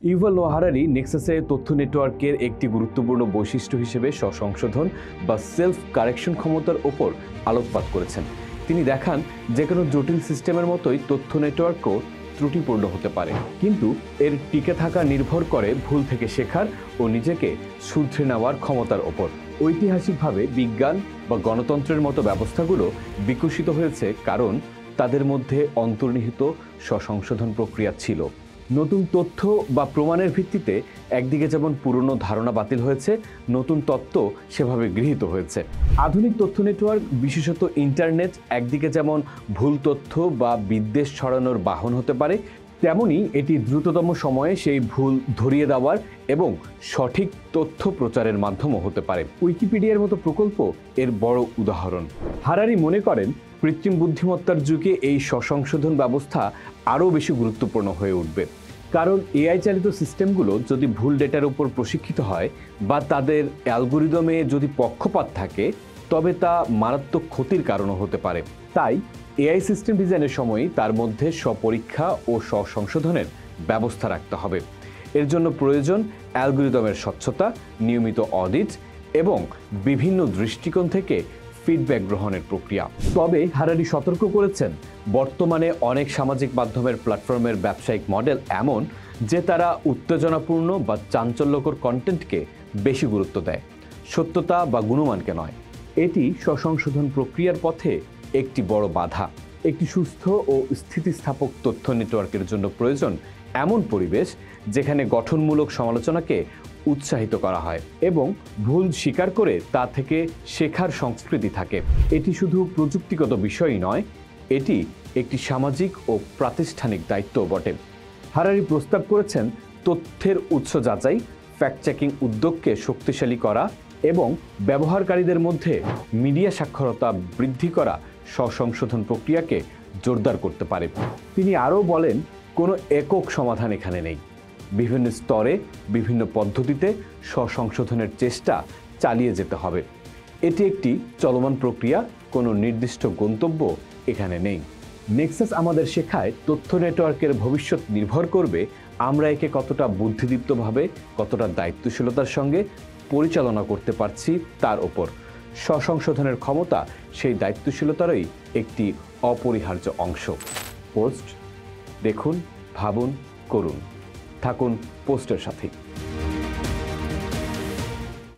Yuval নোয়া হারারি নেক্সাসে তথ্য নেটওয়ার্কের একটি গুরুত্বপূর্ণ বৈশিষ্ট্য হিসেবে স্বসংশোধন বা সেলফ কারেকশন ক্ষমতার ওপর আলোকপাত করেছেন। তিনি দেখান যে কোনো জটিল সিস্টেমের মতোই তথ্য নেটওয়ার্কও ত্রুটিপূর্ণ হতে পারে, কিন্তু এর টিকে থাকা নির্ভর করে ভুল থেকে শেখার ও নিজেকে শুধরে নেওয়ার ক্ষমতার ওপর। ঐতিহাসিকভাবে বিজ্ঞান বা গণতন্ত্রের মতো ব্যবস্থাগুলো বিকশিত হয়েছে কারণ তাদের মধ্যে অন্তর্নিহিত স্বসংশোধন প্রক্রিয়া ছিল। নতুন তথ্য বা প্রমাণের ভিত্তিতে একদিকে যেমন পুরনো ধারণা বাতিল হয়েছে, নতুন তত্ত্ব সেভাবে গৃহীত হয়েছে। আধুনিক তথ্য নেটওয়ার্ক, বিশেষত ইন্টারনেট, একদিকে যেমন ভুল তথ্য বা বিদ্বেষ ছড়ানোর বাহন হতে পারে, তেমনি এটি দ্রুততম সময়ে সেই ভুল ধরিয়ে দেওয়ার এবং সঠিক তথ্য প্রচারের মাধ্যমও হতে পারে। উইকিপিডিয়ার মতো প্রকল্প এর বড় উদাহরণ। হারারি মনে করেন কৃত্রিম বুদ্ধিমত্তার যুগে এই স্বসংশোধন ব্যবস্থা আরও বেশি গুরুত্বপূর্ণ হয়ে উঠবে, কারণ এআই চালিত সিস্টেমগুলো যদি ভুল ডেটার উপর প্রশিক্ষিত হয় বা তাদের অ্যালগোরিদমে যদি পক্ষপাত থাকে, তবে তা মারাত্মক ক্ষতির কারণও হতে পারে। তাই এআই সিস্টেম ডিজাইনের সময়ই তার মধ্যে স্বপরীক্ষা ও স্বসংশোধনের ব্যবস্থা রাখতে হবে। এর জন্য প্রয়োজন অ্যালগোরিদমের স্বচ্ছতা, নিয়মিত অডিট এবং বিভিন্ন দৃষ্টিকোণ থেকে ফিডব্যাক গ্রহণের প্রক্রিয়া। তবে হারারি সতর্ক করেছেন, বর্তমানে অনেক সামাজিক মাধ্যমের প্ল্যাটফর্মের ব্যবসায়িক মডেল এমন যে তারা উত্তেজনাপূর্ণ বা চাঞ্চল্যকর কন্টেন্টকে বেশি গুরুত্ব দেয়, সত্যতা বা গুণমানকে নয়। এটি স্বসংশোধন প্রক্রিয়ার পথে একটি বড় বাধা। একটি সুস্থ ও স্থিতিস্থাপক তথ্য নেটওয়ার্কের জন্য প্রয়োজন এমন পরিবেশ যেখানে গঠনমূলক সমালোচনাকে উৎসাহিত করা হয় এবং ভুল স্বীকার করে তা থেকে শেখার সংস্কৃতি থাকে। এটি শুধু প্রযুক্তিগত বিষয়ই নয়, এটি একটি সামাজিক ও প্রাতিষ্ঠানিক দায়িত্বও বটে। হারারি প্রস্তাব করেছেন তথ্যের উৎস যাচাই, ফ্যাক্ট চেকিং উদ্যোগকে শক্তিশালী করা এবং ব্যবহারকারীদের মধ্যে মিডিয়া সাক্ষরতা বৃদ্ধি করা স্বসংশোধন প্রক্রিয়াকে জোরদার করতে পারে। তিনি আরও বলেন, কোনো একক সমাধান এখানে নেই। বিভিন্ন স্তরে, বিভিন্ন পদ্ধতিতে স্বসংশোধনের চেষ্টা চালিয়ে যেতে হবে। এটি একটি চলমান প্রক্রিয়া, কোনো নির্দিষ্ট গন্তব্য এখানে নেই। নেক্সাস আমাদের শেখায় তথ্য নেটওয়ার্কের ভবিষ্যৎ নির্ভর করবে আমরা একে কতটা বুদ্ধিদীপ্তভাবে, কতটা দায়িত্বশীলতার সঙ্গে পরিচালনা করতে পারছি তার ওপর। স্বসংশোধনের ক্ষমতা সেই দায়িত্বশীলতারই একটি অপরিহার্য অংশ। পোস্ট দেখুন, ভাবুন, করুন। থাকুন পোস্টের সাথে।